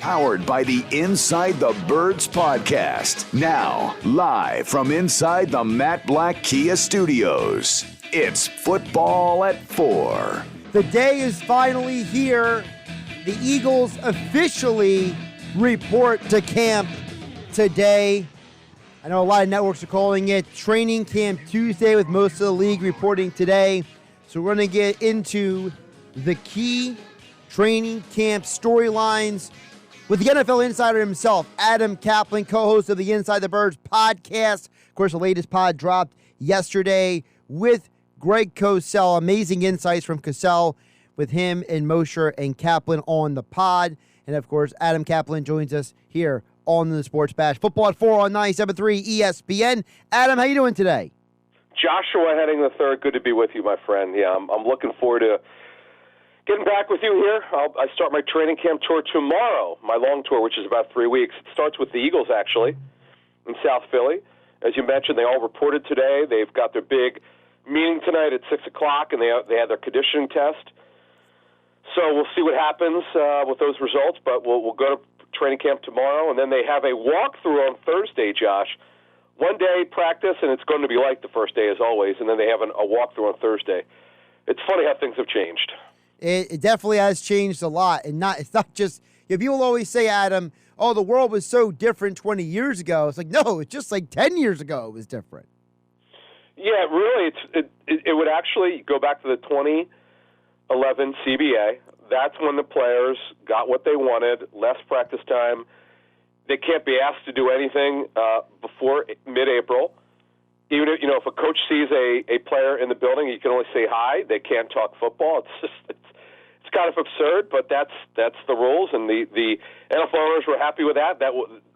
Powered by the Inside the Birds podcast. Now, live from inside the Matt Black Kia Studios. It's Football at 4. The day is finally here. The Eagles officially report to camp today. I know a lot of networks are calling it Training Camp Tuesday, with most of the league reporting today. So we're going to get into the key training camp storylines with the NFL insider himself, Adam Caplan, co-host of the Inside the Birds podcast. Of course, the latest pod dropped yesterday with Greg Cosell. Amazing insights from Cosell with him and Mosher and Caplan on the pod. And, of course, Adam Caplan joins us here on the Sports Bash. Football at 4 on 97.3 ESPN. Adam, how you doing today? Joshua Henning III, good to be with you, my friend. Yeah, I'm looking forward to getting back with you here. I start my training camp tour tomorrow, my long tour, which is about 3 weeks. It starts with the Eagles, actually, in South Philly. As you mentioned, they all reported today. They've got their big meeting tonight at 6 o'clock, and they had their conditioning test. So we'll see what happens with those results, but we'll go to training camp tomorrow, and then they have a walkthrough on Thursday, Josh. One day practice, and it's going to be like the first day as always, and then they have a walkthrough on Thursday. It's funny how things have changed. It definitely has changed a lot, and it's not just, people always say, Adam, oh, the world was so different 20 years ago. It's like, no, it's just like 10 years ago it was different. Yeah, really, it would actually go back to the 2011 CBA. That's when the players got what they wanted, less practice time. They can't be asked to do anything before mid-April. Even if a coach sees a player in the building, you can only say hi. They can't talk football. It's kind of absurd, but that's the rules, and the NFL owners were happy with that.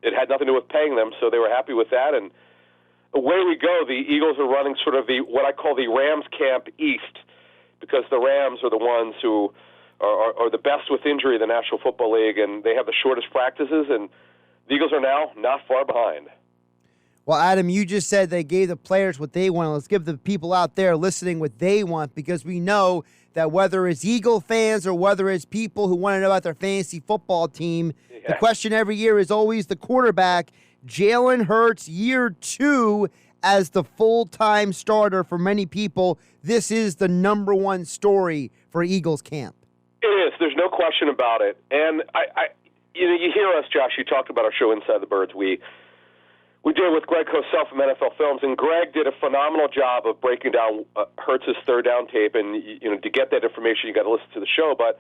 It had nothing to do with paying them, so they were happy with that. And away we go. The Eagles are running sort of what I call the Rams camp East, because the Rams are the ones who are the best with injury in the National Football League, and they have the shortest practices, and the Eagles are now not far behind. Well, Adam, you just said they gave the players what they want. Let's give the people out there listening what they want, because we know that whether it's Eagle fans or whether it's people who want to know about their fantasy football team, the question every year is always the quarterback. Jalen Hurts, year 2 as the full-time starter for many people. This is the number one story for Eagles camp. It is. There's no question about it. And you hear us, Josh. You talked about our show Inside the Birds. We did it with Greg Cosell from NFL Films, and Greg did a phenomenal job of breaking down Hurts' third down tape. And to get that information, you got to listen to the show. But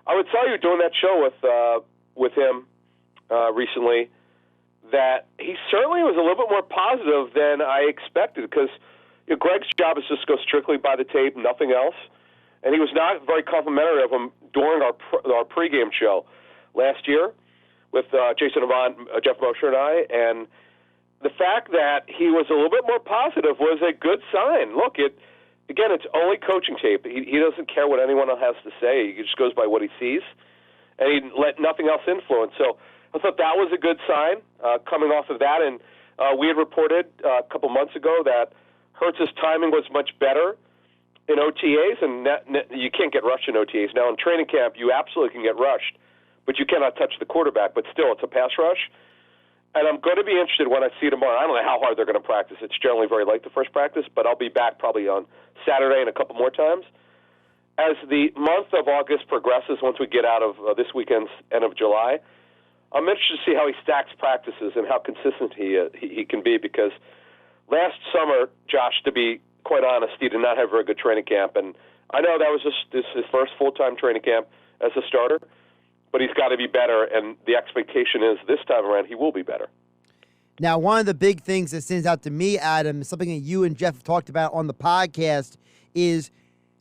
I would tell you, doing that show with him recently, that he certainly was a little bit more positive than I expected, because Greg's job is just to go strictly by the tape, nothing else. And he was not very complimentary of him during our pregame show last year with Jason Avant, Jeff Mosher, and I. And the fact that he was a little bit more positive was a good sign. Look, again, it's only coaching tape. He doesn't care what anyone else has to say. He just goes by what he sees, and he let nothing else influence. So I thought that was a good sign coming off of that. And we had reported a couple months ago that Hurts' timing was much better in OTAs, and you can't get rushed in OTAs. Now, in training camp, you absolutely can get rushed, but you cannot touch the quarterback. But still, it's a pass rush. And I'm going to be interested when I see tomorrow. I don't know how hard they're going to practice. It's generally very late the first practice, but I'll be back probably on Saturday and a couple more times. As the month of August progresses, once we get out of this weekend's end of July, I'm interested to see how he stacks practices and how consistent he can be, because last summer, Josh, to be quite honest, he did not have a very good training camp. And I know that was his first full-time training camp as a starter, but he's got to be better, and the expectation is this time around he will be better. Now, one of the big things that stands out to me, Adam, is something that you and Jeff have talked about on the podcast, is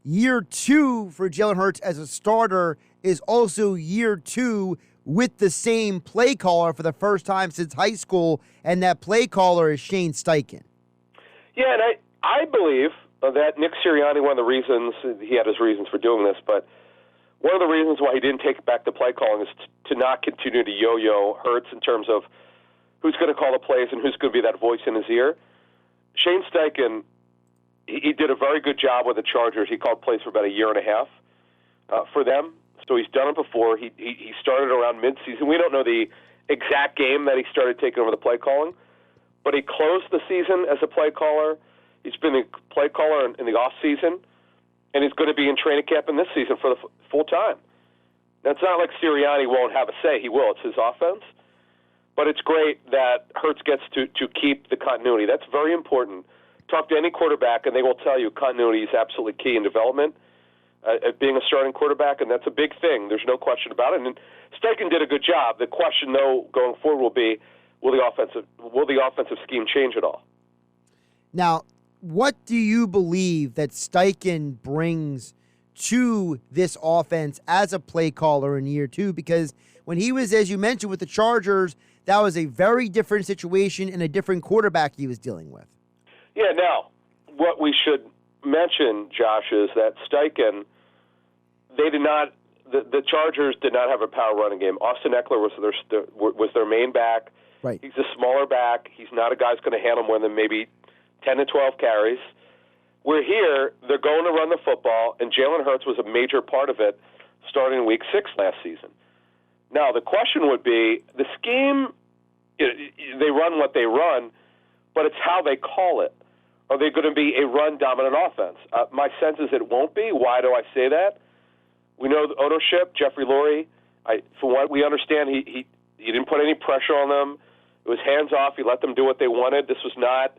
year 2 for Jalen Hurts as a starter is also year 2 with the same play caller for the first time since high school, and that play caller is Shanesteichen. Yeah, and I believe that Nick Sirianni, one of the reasons, he had his reasons for doing this, but one of the reasons why he didn't take back the play calling is to not continue to yo-yo Hurts in terms of who's going to call the plays and who's going to be that voice in his ear. Shanesteichen, he did a very good job with the Chargers. He called plays for about a year and a half for them. So he's done it before. He started around midseason. We don't know the exact game that he started taking over the play calling, but he closed the season as a play caller. He's been a play caller in the off season, and he's going to be in training camp in this season for the full time. Now, it's not like Sirianni won't have a say. He will. It's his offense. But it's great that Hurts gets to keep the continuity. That's very important. Talk to any quarterback, and they will tell you continuity is absolutely key in development at being a starting quarterback, and that's a big thing. There's no question about it. And Steichen did a good job. The question, though, going forward will be, will the offensive scheme change at all? Now, what do you believe that Steichen brings to this offense as a play caller in year two? Because when he was, as you mentioned, with the Chargers, that was a very different situation and a different quarterback he was dealing with. Yeah, now, what we should mention, Josh, is that Steichen, the Chargers did not have a power running game. Austin Eckler was their main back. Right. He's a smaller back. He's not a guy who's going to handle more than maybe 10 to 12 carries. We're here, they're going to run the football, and Jalen Hurts was a major part of it starting in Week 6 last season. Now, the question would be, the scheme, they run what they run, but it's how they call it. Are they going to be a run-dominant offense? My sense is it won't be. Why do I say that? We know the ownership, Jeffrey Lurie, from what we understand, he didn't put any pressure on them. It was hands-off. He let them do what they wanted. This was not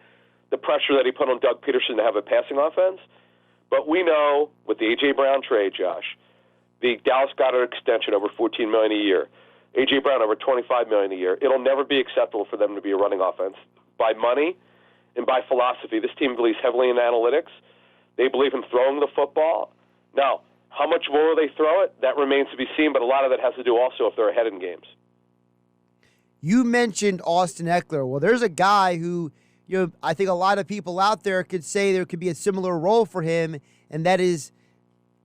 the pressure that he put on Doug Peterson to have a passing offense. But we know with the A.J. Brown trade, Josh, the Dallas Goedert extension over $14 million a year, A.J. Brown over $25 million a year, it'll never be acceptable for them to be a running offense. By money and by philosophy, this team believes heavily in analytics. They believe in throwing the football. Now, how much more will they throw it? That remains to be seen, but a lot of that has to do also if they're ahead in games. You mentioned Austin Eckler. Well, there's a guy who, I think a lot of people out there could say there could be a similar role for him, and that is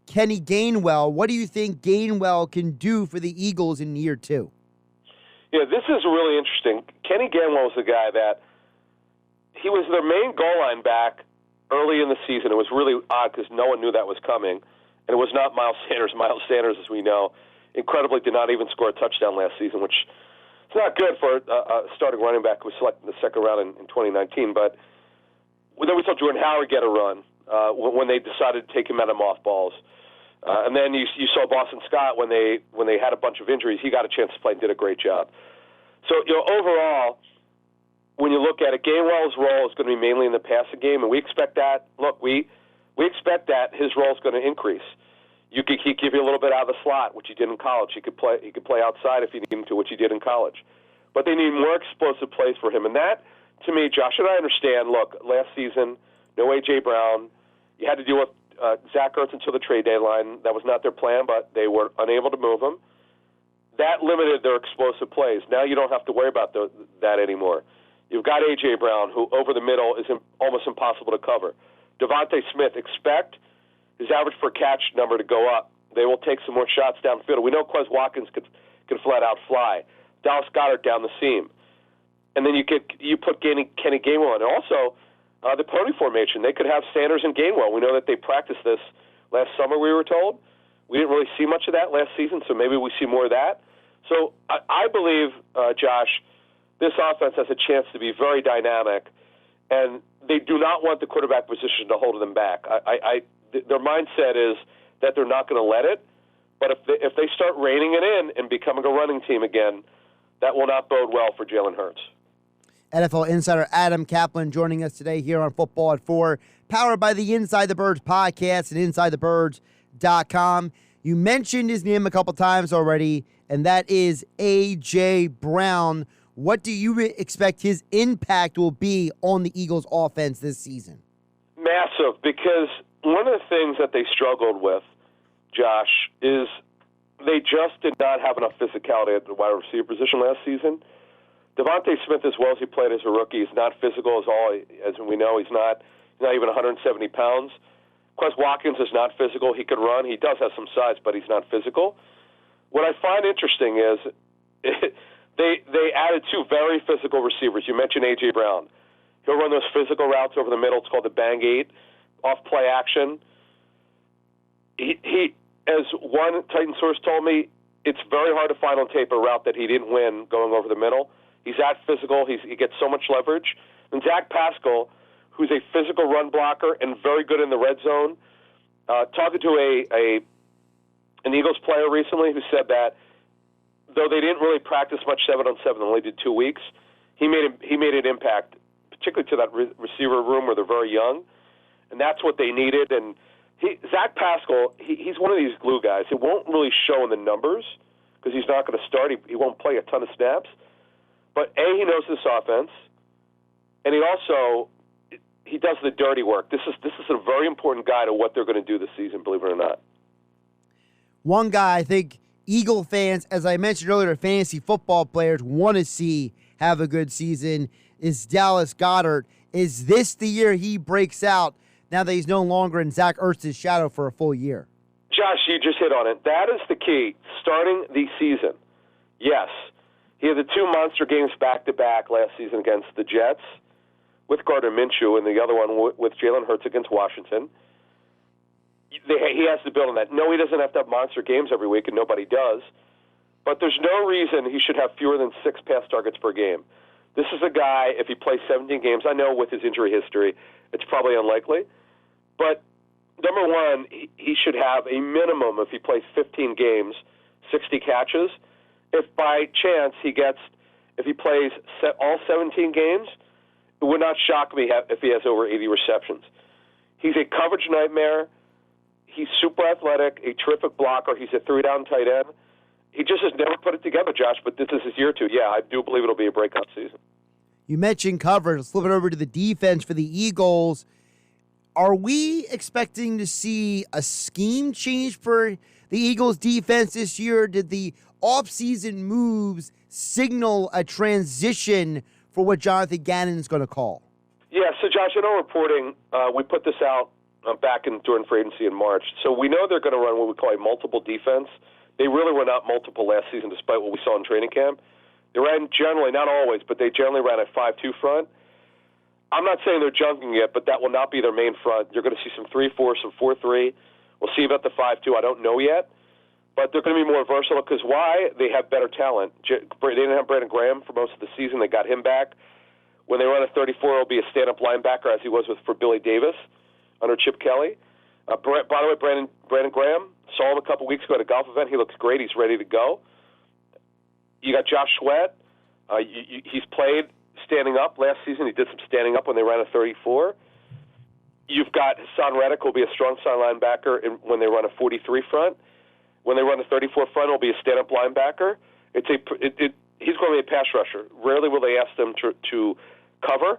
Kenny Gainwell. What do you think Gainwell can do for the Eagles in year two? Yeah, this is really interesting. Kenny Gainwell was the guy that he was their main goal line back early in the season. It was really odd because no one knew that was coming, and it was not Miles Sanders. Miles Sanders, as we know, incredibly did not even score a touchdown last season, which it's not good for a starting running back who was selected in the second round in 2019. But then we saw Jordan Howard get a run when they decided to take him out of mothballs. And then you saw Boston Scott when they had a bunch of injuries. He got a chance to play and did a great job. So overall, when you look at it, Gainwell's role is going to be mainly in the passing game, and we expect that. Look, we expect that his role is going to increase. He give you a little bit out of the slot, which he did in college. He could play outside if he needed to, which he did in college. But they need more explosive plays for him, and that, to me, Josh, and I understand. Look, last season, no A.J. Brown. You had to deal with Zach Ertz until the trade deadline. That was not their plan, but they were unable to move him. That limited their explosive plays. Now you don't have to worry about that anymore. You've got A.J. Brown, who over the middle is almost impossible to cover. Devontae Smith, expect his average per catch number to go up. They will take some more shots downfield. We know Quez Watkins could flat out fly. Dallas Goedert down the seam. And then you put Kenny Gainwell in. And also, the pony formation. They could have Sanders and Gainwell. We know that they practiced this last summer, we were told. We didn't really see much of that last season, so maybe we see more of that. So I believe, Josh, this offense has a chance to be very dynamic, and they do not want the quarterback position to hold them back. Their mindset is that they're not going to let it, but if they start reining it in and becoming a running team again, that will not bode well for Jalen Hurts. NFL insider Adam Caplan joining us today here on Football at 4, powered by the Inside the Birds podcast and InsideTheBirds.com. You mentioned his name a couple times already, and that is A.J. Brown. What do you expect his impact will be on the Eagles' offense this season? Massive, because one of the things that they struggled with, Josh, is they just did not have enough physicality at the wide receiver position last season. Devontae Smith, as well as he played as a rookie, is not physical as we know. He's not even 170 pounds. Quez Watkins is not physical. He could run. He does have some size, but he's not physical. What I find interesting is they added two very physical receivers. You mentioned A.J. Brown. He'll run those physical routes over the middle. It's called the Bang 8, off play action. And as one Titan source told me, it's very hard to find on tape a route that he didn't win going over the middle. He's that physical. He gets so much leverage. And Zach Pascal, who's a physical run blocker and very good in the red zone, talking to an Eagles player recently who said that though they didn't really practice much 7-on-7, they only did 2 weeks, he made an impact, particularly to that receiver room where they're very young, and that's what they needed. And Zach Pascal, he's one of these glue guys. It won't really show in the numbers because he's not going to start. He won't play a ton of snaps. But, he knows this offense, and he does the dirty work. This is a very important guy to what they're going to do this season, believe it or not. One guy I think Eagle fans, as I mentioned earlier, fantasy football players want to see have a good season is Dallas Goedert. Is this the year he breaks out now that he's no longer in Zach Ertz's shadow for a full year? Josh, you just hit on it. That is the key. Starting the season, yes. He had the 2 monster games back-to-back last season against the Jets with Gardner Minshew and the other one with Jalen Hurts against Washington. He has to build on that. No, he doesn't have to have monster games every week, and nobody does. But there's no reason he should have fewer than 6 pass targets per game. This is a guy, if he plays 17 games, I know with his injury history, it's probably unlikely. But number one, he should have a minimum, if he plays 15 games, 60 catches. If by chance if he plays all 17 games, it would not shock me if he has over 80 receptions. He's a coverage nightmare. He's super athletic, a terrific blocker. He's a 3-down tight end. He just has never put it together, Josh, but this is his year too. Yeah, I do believe it'll be a breakout season. You mentioned coverage. Let's flip it over to the defense for the Eagles. Are we expecting to see a scheme change for the Eagles defense this year? Did the offseason moves signal a transition for what Jonathan Gannon is going to call? Yeah, so Josh, I know reporting, we put this out back during free agency in March. So we know they're going to run what we call a multiple defense. They really were not multiple last season, despite what we saw in training camp. They ran generally, not always, but they generally ran a 5-2 front. I'm not saying they're junking it, but that will not be their main front. You're going to see some 3-4, some 4-3. We'll see about the 5-2. I don't know yet. But they're going to be more versatile because why? They have better talent. They didn't have Brandon Graham for most of the season. They got him back. When they run a 34, it'll be a stand-up linebacker, as he was for Billy Davis under Chip Kelly. By the way, Brandon Graham, saw him a couple weeks ago at a golf event. He looks great. He's ready to go. You got Josh Sweat. He's played standing up last season. He did some standing up when they ran a 34. You've got Hassan Reddick, who'll be a strong side linebacker when they run a 43 front. When they run a 34 front, it'll be a stand-up linebacker. He's going to be a pass rusher. Rarely will they ask them to cover.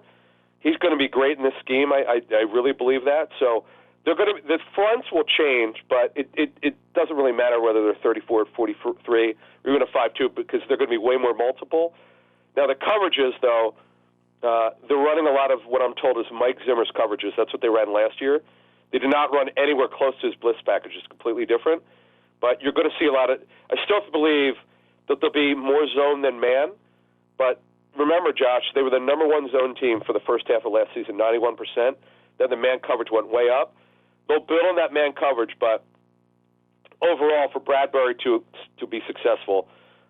He's going to be great in this scheme. I really believe that. So the fronts will change, but it doesn't really matter whether they're 34, 43, or even a 5-2 because they're going to be way more multiple. Now the coverages, though, they're running a lot of what I'm told is Mike Zimmer's coverages. That's what they ran last year. They did not run anywhere close to his blitz package. It's completely different. But you're going to see a lot of – I still believe that there'll be more zone than man. But remember, Josh, they were the number one zone team for the first half of last season, 91%. Then the man coverage went way up. They'll build on that man coverage, but overall for Bradbury to be successful,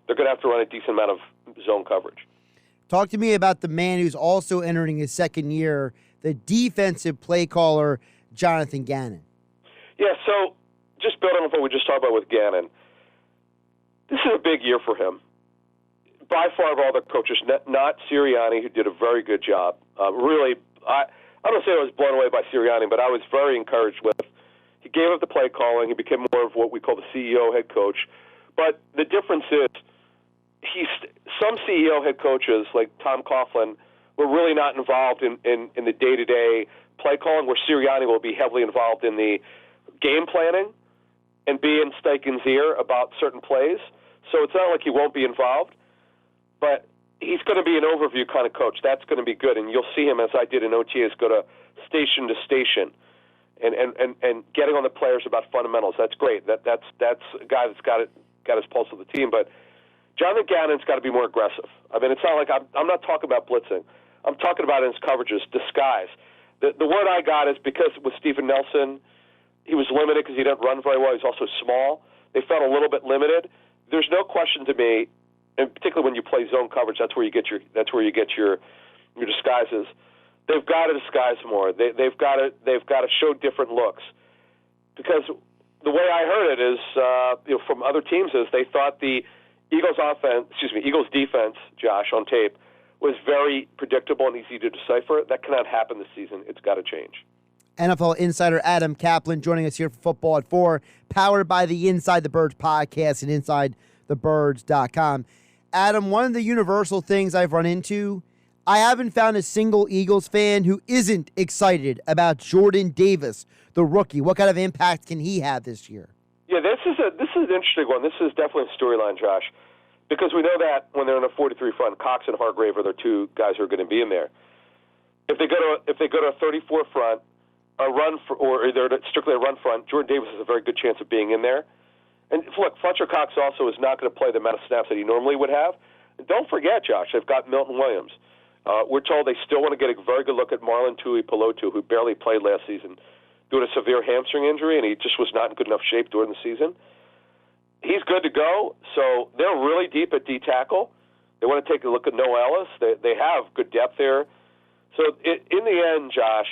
they're going to have to run a decent amount of zone coverage. Talk to me about the man who's also entering his second year, the defensive play caller, Jonathan Gannon. Yeah, so just building on what we just talked about with Ganon, this is a big year for him. By far of all the coaches, not Sirianni, who did a very good job. Really, I don't say I was blown away by Sirianni, but I was very encouraged with. He gave up the play calling. He became more of what we call the CEO head coach. But the difference is, some CEO head coaches, like Tom Coughlin, were really not involved in the day-to-day play calling, where Sirianni will be heavily involved in the game planning and be in Steichen's ear about certain plays. So it's not like he won't be involved, but he's going to be an overview kind of coach. That's going to be good, and you'll see him, as I did in OTAs, go to station and getting on the players about fundamentals. That's great. That's a guy that's got his pulse of the team. But Jonathan Gannon's got to be more aggressive. I mean, it's not like I'm not talking about blitzing. I'm talking about his coverages, disguise. The word I got is because with Steven Nelson, he was limited because he didn't run very well. He's also small. They felt a little bit limited. There's no question to me, and particularly when you play zone coverage, that's where you get your disguises. They've got to disguise more. They've got to show different looks, because the way I heard it is from other teams is they thought the Eagles defense, Josh, on tape was very predictable and easy to decipher. That cannot happen this season. It's got to change. NFL insider Adam Caplan joining us here for Football at 4, powered by the Inside the Birds podcast and InsideTheBirds.com. Adam, one of the universal things I've run into, I haven't found a single Eagles fan who isn't excited about Jordan Davis, the rookie. What kind of impact can he have this year? Yeah, this is an interesting one. This is definitely a storyline, Josh, because we know that when they're in a 4-3 front, Cox and Hargrave are the two guys who are going to be in there. If they go to a 34 front, or they're strictly a run front, Jordan Davis has a very good chance of being in there. And look, Fletcher Cox also is not going to play the amount of snaps that he normally would have. And don't forget, Josh, they've got Milton Williams. We're told they still want to get a very good look at Marlon Tui-Pelotu, who barely played last season due to a severe hamstring injury, and he just was not in good enough shape during the season. He's good to go, so they're really deep at D-tackle. They want to take a look at Noah Ellis. They have good depth there. So in the end, Josh,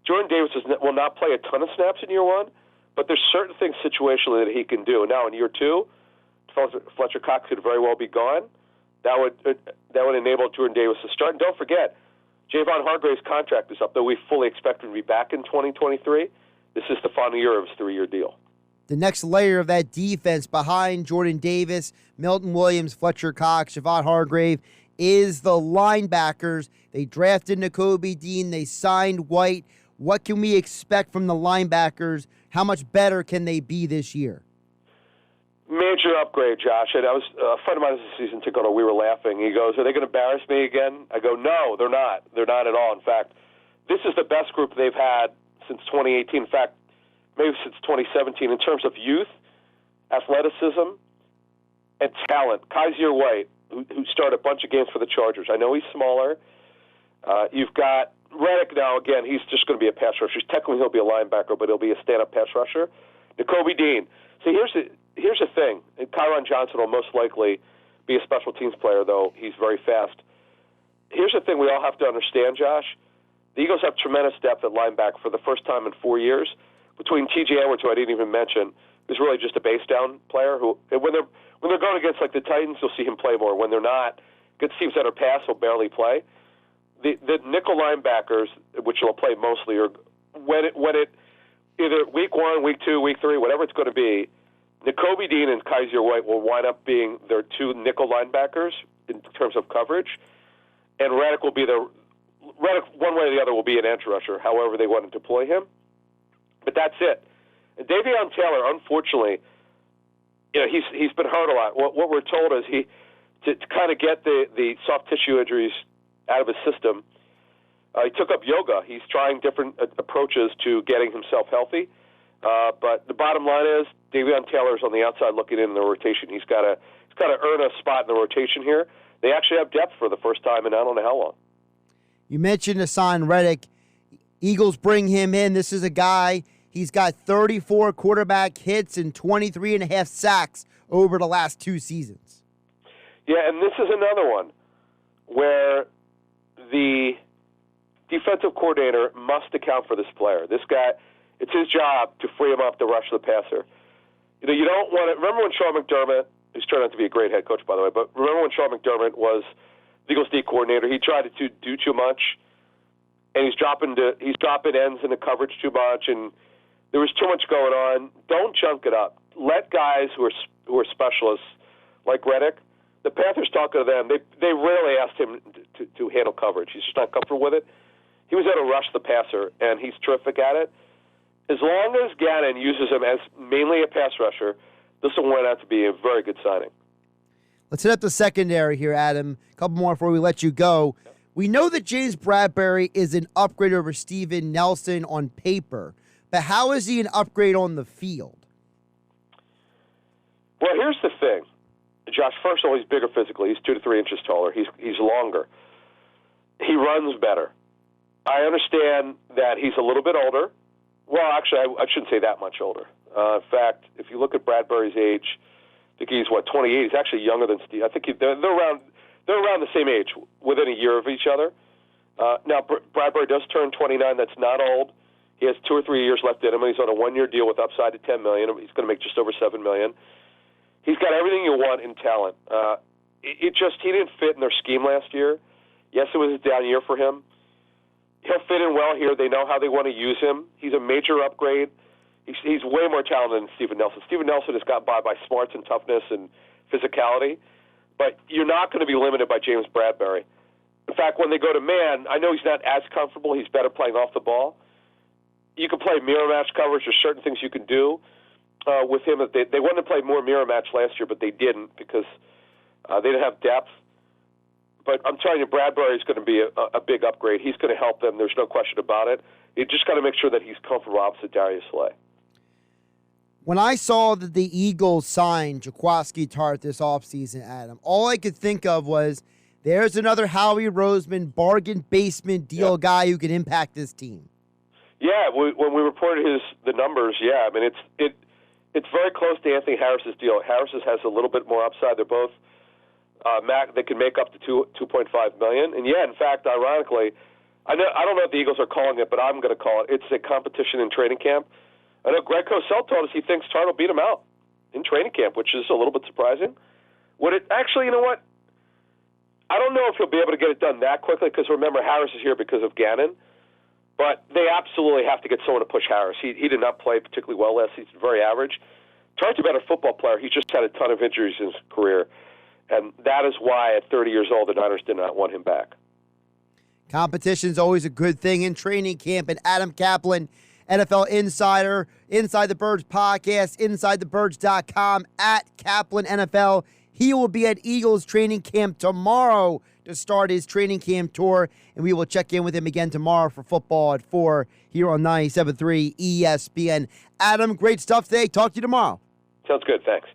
Jordan Davis will not play a ton of snaps in year one, but there's certain things situationally that he can do. Now, in year two, Fletcher Cox could very well be gone. That would enable Jordan Davis to start. And don't forget, Javon Hargrave's contract is up, though we fully expect him to be back in 2023. This is the final year of his 3-year deal. The next layer of that defense behind Jordan Davis, Milton Williams, Fletcher Cox, Javon Hargrave is the linebackers. They drafted Nakobe Dean. They signed White. What can we expect from the linebackers? How much better can they be this year? Major upgrade, Josh. And I was a friend of mine this season ticket, we were laughing. He goes, "Are they going to embarrass me again?" I go, "No, they're not. They're not at all. In fact, this is the best group they've had since 2018. In fact, maybe since 2017 in terms of youth, athleticism, and talent. Kaiser White, who started a bunch of games for the Chargers. I know he's smaller. You've got Reddick now. Again, he's just going to be a pass rusher. Technically, he'll be a linebacker, but he'll be a stand-up pass rusher. Nakobe Dean. So here's the thing. Kyron Johnson will most likely be a special teams player, though he's very fast. Here's the thing we all have to understand, Josh. The Eagles have tremendous depth at linebacker for the first time in 4 years. Between T.J. Edwards, who I didn't even mention, who's really just a base down player. Who when they're going against like the Titans, you'll see him play more. When they're not, against teams that are pass, he'll barely play. The nickel linebackers, which will play mostly, are when it either week 1, week 2, week 3, whatever it's going to be. Nakobe Dean and Kaiser White will wind up being their two nickel linebackers in terms of coverage, and Reddick will be Reddick one way or the other will be an edge rusher, however they want to deploy him. But that's it. And Davion Taylor, unfortunately, he's been hurt a lot. What we're told is to kind of get the soft tissue injuries out of his system, he took up yoga. He's trying different approaches to getting himself healthy. But the bottom line is Davion Taylor's on the outside looking in the rotation. He's got to earn a spot in the rotation here. They actually have depth for the first time in I don't know how long. You mentioned Hassan Reddick. Eagles bring him in. This is a guy, he's got 34 quarterback hits and 23 and a half sacks over the last 2 seasons. Yeah, and this is another one where the defensive coordinator must account for this player. This guy, it's his job to free him up to rush the passer. You don't want to remember when Sean McDermott, who's turned out to be a great head coach, by the way, but remember when Sean McDermott was the Eagles D coordinator, he tried to do too much, and he's dropping ends in the coverage too much, and there was too much going on. Don't junk it up. Let guys who are specialists like Reddick, the Panthers talking to them, they rarely asked him to handle coverage. He's just not comfortable with it. He was able to rush the passer, and he's terrific at it. As long as Ganon uses him as mainly a pass rusher, this will turn out to be a very good signing. Let's hit up the secondary here, Adam. A couple more before we let you go. Yep. We know that James Bradbury is an upgrade over Steven Nelson on paper, but how is he an upgrade on the field? Well, here's the thing. Josh, first of all, he's bigger physically. He's 2 to 3 inches taller. He's longer. He runs better. I understand that he's a little bit older, Well, actually, I shouldn't say that much older. In fact, if you look at Bradbury's age, I think he's 28. He's actually younger than Steve. I think they're around the same age, within a year of each other. Now, Bradbury does turn 29. That's not old. He has 2 or 3 years left in him. He's on a 1-year deal with upside to $10 million. He's going to make just over $7 million. He's got everything you want in talent. He didn't fit in their scheme last year. Yes, it was a down year for him. He'll fit in well here. They know how they want to use him. He's a major upgrade. He's way more talented than Steven Nelson. Steven Nelson has got by smarts and toughness and physicality, but you're not going to be limited by James Bradbury. In fact, when they go to man, I know he's not as comfortable. He's better playing off the ball. You can play mirror match coverage. There's certain things you can do with him. They wanted to play more mirror match last year, but they didn't because they didn't have depth. But I'm telling you, Bradbury is going to be a big upgrade. He's going to help them. There's no question about it. You just got to make sure that he's comfortable opposite Darius Slay. When I saw that the Eagles signed Jaquiski Tarth this offseason, Adam, all I could think of was there's another Howie Roseman bargain basement deal guy who can impact this team. Yeah, when we reported the numbers, I mean it's very close to Anthony Harris's deal. Harris has a little bit more upside. They're both they can make up to $2.5 million. And in fact, ironically, I don't know if the Eagles are calling it, but I'm going to call it. It's a competition in training camp. I know Greg Cosell told us he thinks Tarth will beat him out in training camp, which is a little bit surprising. Would it actually? You know what? I don't know if he'll be able to get it done that quickly because remember Harris is here because of Ganon. But they absolutely have to get someone to push Harris. He did not play particularly well last season, very average. Tarth's a better football player. He just had a ton of injuries in his career. And that is why at 30 years old, the Niners did not want him back. Competition's always a good thing in training camp. And Adam Caplan, NFL Insider, Inside the Birds podcast, InsideTheBirds.com, at Caplan NFL. He will be at Eagles training camp tomorrow to start his training camp tour, and we will check in with him again tomorrow for football at 4 here on 97.3 ESPN. Adam, great stuff today. Talk to you tomorrow. Sounds good. Thanks.